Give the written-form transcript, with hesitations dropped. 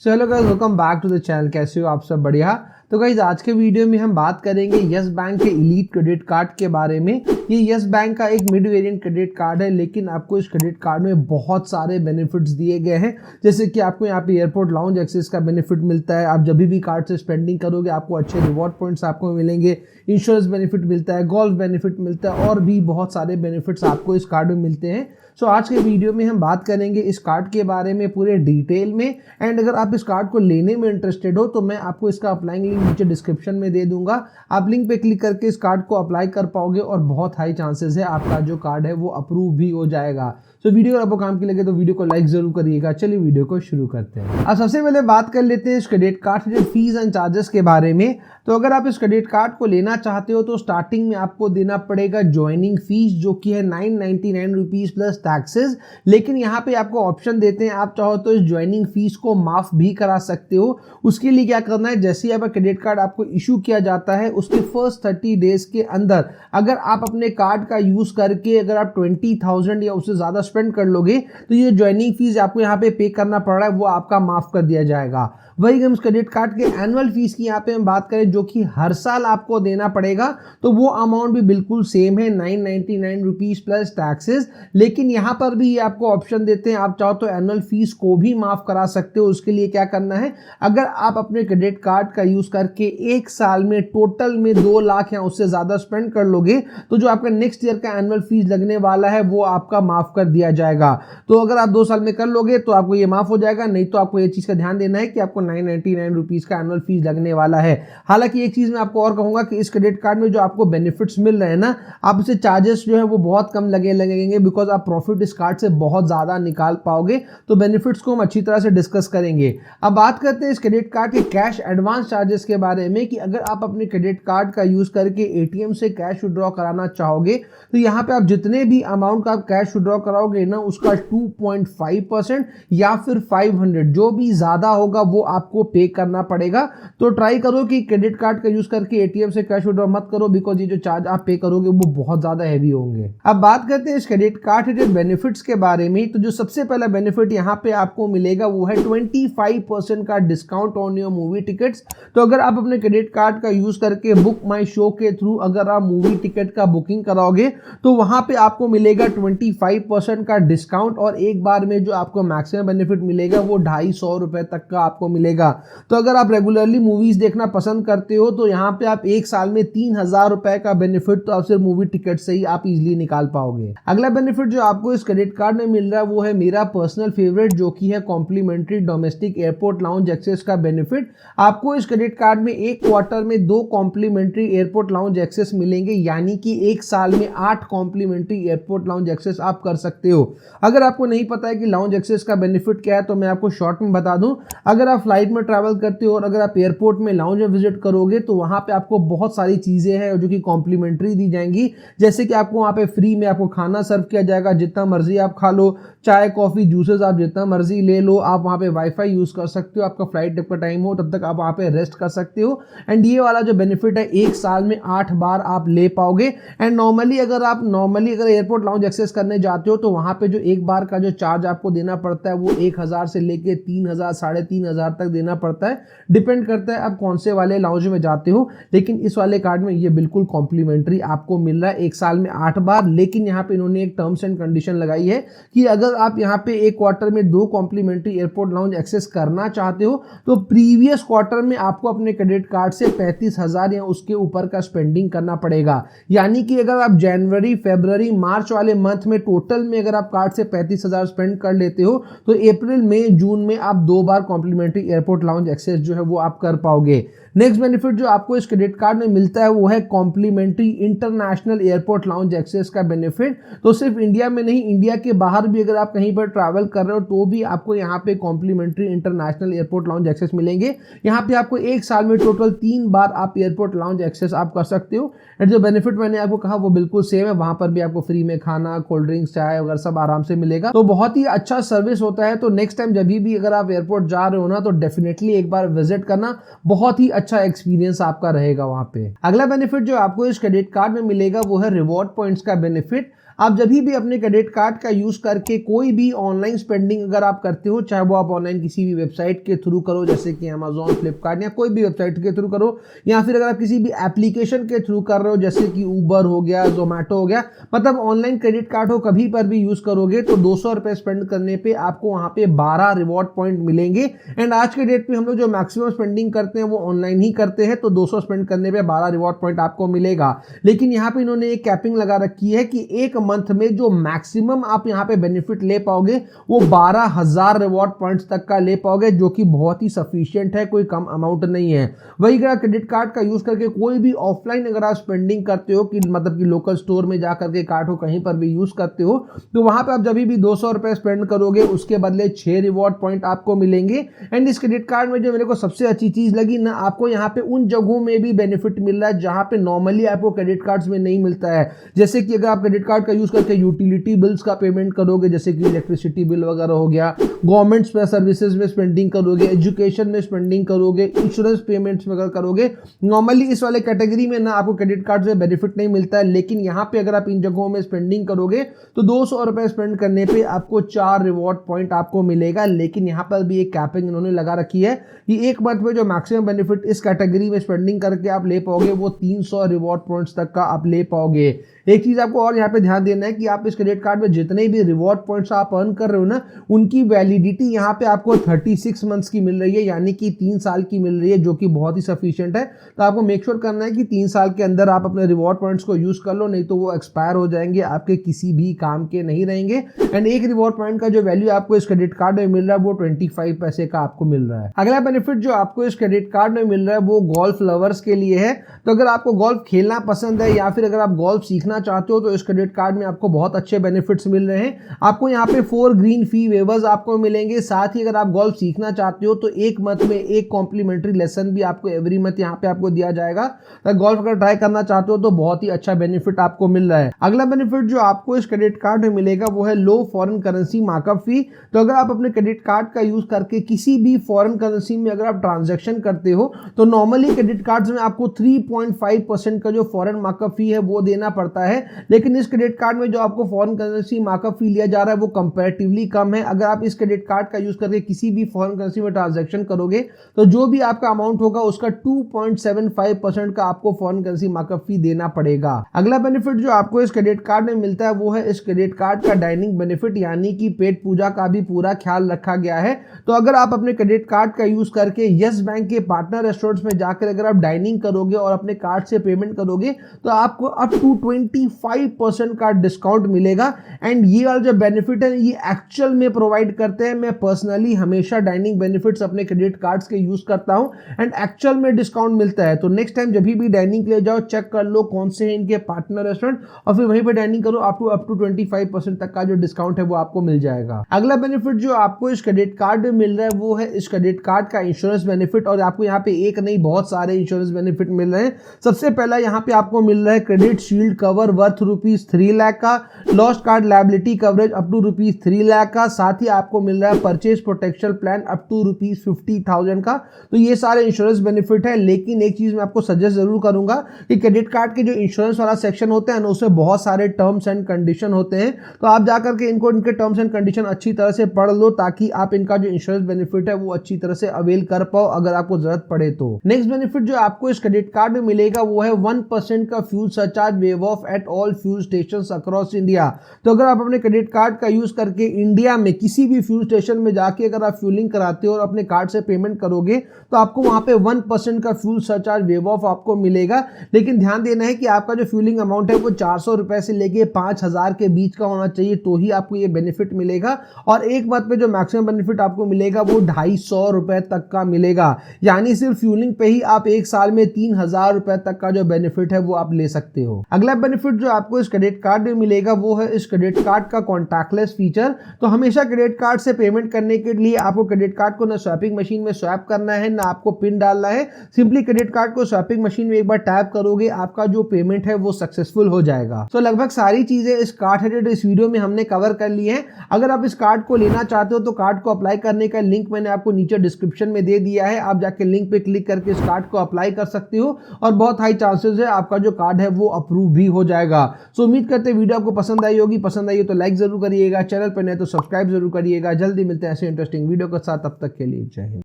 So hello guys, welcome back to the channel. कैसे हो आप सब? बढ़िया। तो गाइस आज के वीडियो में हम बात करेंगे यस बैंक के एलीट क्रेडिट कार्ड के बारे में। ये यस बैंक का एक मिड वेरिएंट क्रेडिट कार्ड है, लेकिन आपको इस क्रेडिट कार्ड में बहुत सारे बेनिफिट्स दिए गए हैं। जैसे कि आपको यहाँ पे एयरपोर्ट लाउंज एक्सेस का बेनिफिट मिलता है। आप जब भी कार्ड से स्पेंडिंग करोगे आपको अच्छे रिवॉर्ड पॉइंट्स आपको मिलेंगे। इंश्योरेंस बेनिफिट मिलता है, गोल्फ बेनिफिट मिलता है और भी बहुत सारे बेनिफिट्स आपको इस कार्ड में मिलते हैं। सो आज के वीडियो में हम बात करेंगे इस कार्ड के बारे में पूरे डिटेल में। एंड अगर आप इस कार्ड को लेने में इंटरेस्टेड हो तो मैं आपको इसका अप्लाइंग लिंक नीचे डिस्क्रिप्शन में दे दूंगा। आप लिंक पे क्लिक करके इस कार्ड को अप्लाई कर पाओगे और बहुत हाई चांसेस है आपका जो कार्ड है वो अप्रूव भी हो जाएगा। तो वीडियो अगर आपको काम की लगे तो वीडियो को लाइक जरूर करिएगा। चलिए वीडियो को शुरू करते हैं। अब सबसे पहले बात कर लेते हैं इस क्रेडिट कार्ड के फीस एंड चार्जेस के बारे में। तो अगर आप इस क्रेडिट कार्ड को लेना चाहते हो तो स्टार्टिंग में आपको देना पड़ेगा ज्वाइनिंग फीस, जो कि है 999 रुपीज प्लस टैक्सेस। लेकिन यहाँ पे आपको ऑप्शन देते हैं, आप चाहो तो इस ज्वाइनिंग फीस को माफ भी करा सकते हो। उसके लिए क्या करना है, जैसे ही आपका क्रेडिट कार्ड आपको इशू किया जाता है उसके फर्स्ट 30 डेज के अंदर अगर आप अपने कार्ड का यूज करके अगर आप 20,000 या उससे ज्यादा स्पेंड कर लोगे तो ये ज्वाइनिंग फीस आपको यहाँ पे करना पड़ रहा है वो आपका माफ कर दिया जाएगा। वही हम इस क्रेडिट कार्ड के एनुअल फीस की यहाँ पे हम बात करें जो कि हर साल आपको देना पड़ेगा, तो वो अमाउंट भी बिल्कुल सेम है 999 रुपीज प्लस टैक्सेस। लेकिन यहाँ पर भी ये आपको ऑप्शन देते हैं, आप चाहो तो एनुअल फीस को भी माफ करा सकते हो। उसके लिए क्या करना है, अगर आप अपने क्रेडिट कार्ड का यूज करके एक साल में टोटल में 2 लाख या उससे ज्यादा स्पेंड कर लोगे तो जो आपका नेक्स्ट ईयर का एनुअल फीस लगने वाला है वो आपका माफ कर दिया जाएगा। तो अगर आप 2 साल में कर लोगे तो आपको ये माफ हो जाएगा, नहीं तो आपको ये चीज का ध्यान देना है कि आपको 999 रुपीज का एनुअल फीस लगने वाला है। हालांकि एक चीज मैं आपको और कहूंगा कि इस क्रेडिट कार्ड में जो आपको बेनिफिट्स मिल रहे हैं ना, आप इसे चार्जेस जो है वो बहुत कम लगेंगे, बिकॉज आप प्रॉफिट इस कार्ड से बहुत ज्यादा निकाल पाओगे। तो बेनिफिट्स को हम अच्छी तरह से डिस्कस करेंगे। अब बात करते हैं इस क्रेडिट कार्ड के कैश एडवांस चार्जेस के बारे में, कि अगर आप अपने क्रेडिट कार्ड का यूज करके एटीएम से कैश विड्रॉ कराना चाहोगे तो यहाँ पे आप जितने भी अमाउंट का आप कैश विड्रॉ कराओगे ना उसका 2.5% या फिर 500 जो भी ज्यादा होगा वो आपको पे करना पड़ेगा। तो ट्राई करो कि क्रेडिट कार्ड का यूज करके एटीएम से कैश विड्रॉ मत करो, बिकॉज ये जो चार्ज आप पे करोगे वो बहुत ज्यादा हैवी होंगे। अब बात करते हैं इस क्रेडिट कार्ड के बेनिफिट्स के बारे में। तो जो सबसे पहला बेनिफिट यहाँ पे आपको मिलेगा वो है 25% का discount on your movie tickets. तो अगर आप अपने क्रेडिट कार्ड का यूज करके बुक माई शो के थ्रू अगर आप मूवी टिकट का बुकिंग कराओगे तो वहां पे आपको मिलेगा 25% का डिस्काउंट, और एक बार में जो आपको मैक्सिमम बेनिफिट मिलेगा वो 250 रुपए तक का आपको मिलेगा। तो अगर आप रेगुलरली मूवीज देखना पसंद करते हो तो यहाँ पे आप एक साल में 3,000 रुपए का बेनिफिट तो आप सिर्फ मूवी टिकट से ही आप इजिली निकाल पाओगे। अगला बेनिफिट जो आपको इस क्रेडिट कार्ड में मिल रहा है वो है मेरा पर्सनल फेवरेट, जो कि है complimentary domestic airport lounge access का बेनिफिट। आपको इस क्रेडिट कार्ड में एक क्वार्टर में 2 कॉम्प्लीमेंट्री एयरपोर्ट लाउंज एक्सेस मिलेंगे, यानी कि एक साल में 8 कॉम्प्लीमेंट्री एयरपोर्ट लाउंज एक्सेस आप कर सकते हो। अगर आपको नहीं पता है कि लाउंज एक्सेस का बेनिफिट क्या है तो मैं आपको शॉर्ट में बता दूं। अगर आप फ्लाइट में ट्रैवल करते हो और अगर आप एयरपोर्ट में लाउंज में विजिट करोगे तो वहां पे आपको बहुत सारी चीजें हैं जो कि कॉम्प्लीमेंट्री दी जाएंगी। जैसे कि आपको वहां पे फ्री में आपको खाना सर्व किया जाएगा, जितना मर्जी आप खा लो, चाय कॉफी जूसेस आप जितना मर्जी ले लो। आप वहां पे वाईफाई यूज कर सकते हो, आपका फ्लाइट जब का टाइम हो तब तक आप वहां पे रेस्ट कर सकते हो। एंड ये वाला जो बेनिफिट है एक साल में 8 बार आप ले पाओगे। एंड नॉर्मली अगर एयरपोर्ट लाउंज एक्सेस करने जाते हो तो वहां पे जो एक बार का जो चार्ज आपको देना पड़ता है वो 1,000 से लेके 3,000 3,500 तक देना पड़ता है। डिपेंड करता है आप कौन से वाले लाउंज में जाते हो। लेकिन इस वाले कार्ड में ये बिल्कुल कॉम्प्लीमेंट्री आपको मिल रहा है एक साल में 8 बार। लेकिन यहाँ पे इन्होंने एक टर्म्स एंड कंडीशन लगाई है कि अगर आप यहाँ पे एक क्वार्टर में 2 कॉम्प्लीमेंट्री एयरपोर्ट लाउंज एक्सेस करना चाहते हो तो प्रीवियस क्वार्टर में आपको अपने क्रेडिट कार्ड से 35,000 या उसके ऊपर का स्पेंडिंग करना पड़ेगा। यानी कि अगर आप जनवरी फरवरी मार्च वाले मंथ में टोटल में अगर आप कार्ड से 35,000 स्पेंड कर लेते हो तो अप्रैल मई जून में आप 2 बार कॉम्प्लीमेंट्री एयरपोर्ट लाउंज एक्सेस जो है वो आप कर पाओगे। नेक्स्ट बेनिफिट जो आपको इस क्रेडिट कार्ड में मिलता है वो है complimentary international airport lounge access का बेनिफिट। तो सिर्फ इंडिया में नहीं, इंडिया के बाहर भी अगर आप कहीं पर ट्रैवल कर रहे हो तो भी आपको यहाँ पे complimentary international airport lounge access मिलेंगे। यहाँ पे आपको एक साल में टोटल 3 बार आप एयरपोर्ट लाउंज एक्सेस आप कर सकते हो। एंड जो बेनिफिट मैंने आपको कहा वो बिल्कुल सेम है, वहां पर भी आपको फ्री में खाना, कोल्ड ड्रिंक्स, चाय वगैरह सब आराम से मिलेगा। तो बहुत ही अच्छा सर्विस होता है। तो नेक्स्ट टाइम जब भी अगर आप एयरपोर्ट जा रहे हो ना तो डेफिनेटली एक बार विजिट करना, बहुत ही अच्छा एक्सपीरियंस आपका रहेगा वहां पे। अगला बेनिफिट जो आपको इस क्रेडिट कार्ड में मिलेगा वो है रिवॉर्ड पॉइंट्स का बेनिफिट। आप जब भी अपने क्रेडिट कार्ड का यूज करके कोई भी ऑनलाइन स्पेंडिंग अगर आप करते हो, चाहे वो आप ऑनलाइन किसी भी वेबसाइट के थ्रू करो जैसे कि अमेजॉन, फ्लिपकार्ट या कोई भी वेबसाइट के थ्रू करो, या फिर अगर आप किसी भी एप्लीकेशन के थ्रू कर रहे हो जैसे कि उबर हो गया, जोमेटो हो गया, मतलब ऑनलाइन क्रेडिट कार्ड हो कभी पर भी यूज करोगे तो 200 रुपए स्पेंड करने पे आपको वहां पे 12 रिवॉर्ड पॉइंट मिलेंगे। एंड आज के डेट पे हम लोग जो मैक्सिमम स्पेंडिंग करते हैं वो ऑनलाइन ही करते हैं, तो 200 स्पेंड करने पे 12 रिवॉर्ड पॉइंट आपको मिलेगा। लेकिन यहाँ पे इन्होंने एक कैपिंग लगा रखी है कि एक मंथ में जो मैक्सिमम आप यहाँ पे बेनिफिट ले पाओगे वो 12,000 रिवॉर्ड पॉइंट्स तक का ले पाओगे, जो कि बहुत ही सफिशिएंट है, कोई कम अमाउंट नहीं है। वही अगर क्रेडिट कार्ड का यूज करके कोई भी ऑफलाइन अगर आप स्पेंडिंग करते हो कि मतलब कि लोकल स्टोर में जाकर के कार्ड हो कहीं पर भी यूज करते हो, तो वहां पे आप जब भी 200 रुपए स्पेंड करोगे उसके बदले 6 रिवॉर्ड पॉइंट आपको मिलेंगे। एंड इस क्रेडिट कार्ड में जो मेरे को सबसे अच्छी चीज लगी ना, आपको यहाँ पे उन जगहों में भी बेनिफिट मिल रहा है जहां पे नॉर्मली आपको क्रेडिट कार्ड्स में नहीं मिलता है। जैसे कि अगर आप क्रेडिट कार्ड का यूज करके यूटिलिटी बिल्स का पेमेंट करोगे जैसे कि इलेक्ट्रिसिटी बिल वगैरह हो गया, गवर्नमेंट सर्विसेज में स्पेंडिंग करोगे, एजुकेशन में स्पेंडिंग करोगे, इंश्योरेंस पेमेंट्स वगैरह करोगे, नॉर्मली इस वाले कैटेगरी में ना आपको क्रेडिट कार्ड से बेनिफिट नहीं मिलता है। लेकिन यहाँ पे अगर आप इन जगहों में स्पेंडिंग करोगे तो 200 रुपए स्पेंड करने पे आपको 4 रिवॉर्ड पॉइंट आपको मिलेगा। लेकिन यहाँ पर भी एक कैपिंग इन्होंने लगा रखी है कि एक मंथ में जो मैक्सिमम बेनिफिट इस कैटेगरी में स्पेंडिंग करके आप ले पाओगे वो 300 रिवॉर्ड पॉइंट्स तक का आप ले पाओगे। एक चीज आपको और यहाँ पे ध्यान देना है कि आप इस क्रेडिट कार्ड में जितने भी रिवॉर्ड पॉइंट्स आप अर्न कर रहे हो ना, उनकी वैलिडिटी यहाँ पे आपको 36 मंथ्स की मिल रही है, यानी कि 3 साल की मिल रही है, जो कि बहुत ही सफिशिएंट है। तो आपको मेक श्योर करना है कि 3 साल के अंदर आप अपने रिवॉर्ड पॉइंट्स को यूज कर लो, नहीं तो वो एक्सपायर हो जाएंगे, आपके किसी भी काम के नहीं रहेंगे। एंड एक रिवॉर्ड पॉइंट का जो वैल्यू आपको इस क्रेडिट कार्ड में मिल रहा है वो 25 पैसे का आपको मिल रहा है। अगला बेनिफिट जो आपको इस क्रेडिट कार्ड में मिल रहा है वो गोल्फ लवर्स के लिए है। तो अगर आपको गोल्फ खेलना पसंद है या फिर अगर आप गोल्फ सीखना चाहते हो तो इस क्रेडिट कार्ड में आपको बहुत अच्छे बेनिफिट्स मिल रहे हैं। आपको यहाँ पे 4 ग्रीन फी वेवर्स आपको मिलेंगे। साथ ही अगर आप गोल्फ सीखना चाहते हो तो एक मंथ में एक कॉम्प्लीमेंट्री लेसन भी आपको एवरी मंथ यहाँ पे आपको दिया जाएगा। तो गोल्फ अगर ट्राई करना चाहते हो तो बहुत ही अच्छा बेनिफिट आपको मिल रहा है। अगला बेनिफिट जो आपको इस क्रेडिट कार्ड में मिलेगा वो है लो फॉरेन करेंसी मार्कअप फी। तो अगर आप अपने क्रेडिट कार्ड का यूज करके किसी भी फॉरेन करेंसी में अगर आप ट्रांजेक्शन करते हो तो नॉर्मली क्रेडिट कार्ड में आपको 3.5% का जो फॉरेन मार्कअप फी है वो देना पड़ता है। लेकिन इस क्रेडिट कार्ड में जो आपको फॉरेन करेंसी मार्कअप फी लिया जा रहा है वो कंपैरेटिवली कम है। अगर आप इस क्रेडिट कार्ड का यूज करके किसी भी फॉरेन करेंसी में ट्रांजैक्शन करोगे तो जो भी आपका अमाउंट होगा उसका 2.75% का आपको फॉरेन करेंसी मार्कअप फी देना पड़ेगा। अगला बेनिफिट जो आपको इस क्रेडिट कार्ड में मिलता है वो है इस क्रेडिट कार्ड का डाइनिंग बेनिफिट, यानी कि पेट पूजा का भी पूरा ख्याल रखा गया है। तो अगर आप अपने क्रेडिट कार्ड का यूज करके यस बैंक के पार्टनर रेस्टोरेंट्स में जाकर अगर आप डाइनिंग करोगे और अपने कार्ड से पेमेंट करोगे तो आपको अप टू 25% का डिस्काउंट मिलेगा। एंड ये वाला जो बेनिफिट है ये एक्चुअल में प्रोवाइड करते हैं। मैं पर्सनली हमेशा डाइनिंग बेनिफिट्स अपने क्रेडिट कार्ड्स के यूज करता हूं एंड एक्चुअल में डिस्काउंट मिलता है। तो नेक्स्ट टाइम जब भी डाइनिंग के लिए जाओ चेक कर लो कौन से हैं इनके पार्टनर रेस्टोरेंट और फिर वहीं पे डाइनिंग करो, अप टू 25% तक का जो डिस्काउंट है वो आपको मिल जाएगा। अगला बेनिफिट जो आपको इस क्रेडिट कार्ड में मिल रहा है वो है इस क्रेडिट कार्ड का इंश्योरेंस बेनिफिट। और आपको यहाँ पे एक नहीं बहुत सारे इंश्योरेंस बेनिफिट मिल रहे हैं। सबसे पहला यहाँ पे आपको मिल रहा है credit shield cover worth ₹3 lakh का, lost card liability coverage up to ₹3 lakh का। साथ ही आपको मिल रहा है purchase protection plan up to ₹50,000 का। तो ये सारे इंश्योरेंस बेनिफिट है। लेकिन एक चीज मैं आपको सजेस्ट जरूर करूंगा कि क्रेडिट कार्ड के जो इंश्योरेंस वाला सेक्शन होता है ना उसमें बहुत सारे टर्म्स एंड कंडीशन होते हैं। तो आप जाकर के इनके टर्म्स एंड कंडीशन अच्छी तरह से पढ़ लो ताकि आप इनका जो इंश्योरेंस बेनिफिट है वो अच्छी तरह से अवेल कर पाओ अगर आपको जरूरत पड़े तो। नेक्स्ट बेनिफिट जो आपको इस क्रेडिट कार्ड में मिलेगा वो है 1% का fuel surcharge wave of at all fuel stations across India. तो अगर आप अपने क्रेडिट कार्ड का यूज करके इंडिया में किसी भी फ्यूल स्टेशन में जाके अगर आप फ्यूलिंग कराते हो और अपने कार्ड से पेमेंट करोगे तो आपको वहां पे 1% का फ्यूल सरचार्ज वेव ऑफ आपको मिलेगा। लेकिन ध्यान देना है कि आपका जो फ्यूलिंग अमाउंट है वो 400 रुपए से लेके 5,000 के बीच का होना चाहिए तो ही आपको ये बेनिफिट मिलेगा। और एक बात पे जो मैक्सिमम बेनिफिट आपको मिलेगा वो 250 रुपए तक का मिलेगा, यानी सिर्फ फ्यूलिंग पे ही आप एक साल में 3,000 रुपए तक का जो बेनिफिट है वो आप ले सकते हो। अगला बेनिफिट जो आपको इस क्रेडिट कार्ड में मिलेगा वो है इस क्रेडिट कार्ड का कॉन्टैक्टलेस फीचर। तो हमेशा क्रेडिट कार्ड से पेमेंट करने के लिए आपको क्रेडिट कार्ड को ना स्वैपिंग मशीन में स्वैप करना है ना आपको पिन डालना है। सिंपली क्रेडिट कार्ड को स्वैपिंग मशीन में एक बार टैप करोगे आपका जो पेमेंट है वो सक्सेसफुल हो जाएगा। तो लगभग सारी चीजें इस कार्ड हेडेड इस वीडियो में हमने कवर कर ली है। अगर आप इस कार्ड को लेना चाहते हो तो कार्ड को अप्लाई करने का लिंक मैंने आपको नीचे डिस्क्रिप्शन में दे दिया है। आप जाके लिंक पे क्लिक करके इस कार्ड को अप्लाई कर सकते हो और बहुत हाई चांसेस है आपका जो कार्ड है वो अप्रूव भी हो जाएगा। सो उम्मीद करते हैं वीडियो आपको पसंद आई होगी, पसंद आई हो तो लाइक जरूर करिएगा, चैनल पर नए तो सब्सक्राइब जरूर करिएगा। जल्दी मिलते हैं ऐसे इंटरेस्टिंग वीडियो के साथ, तब तक के लिए जय हिंद।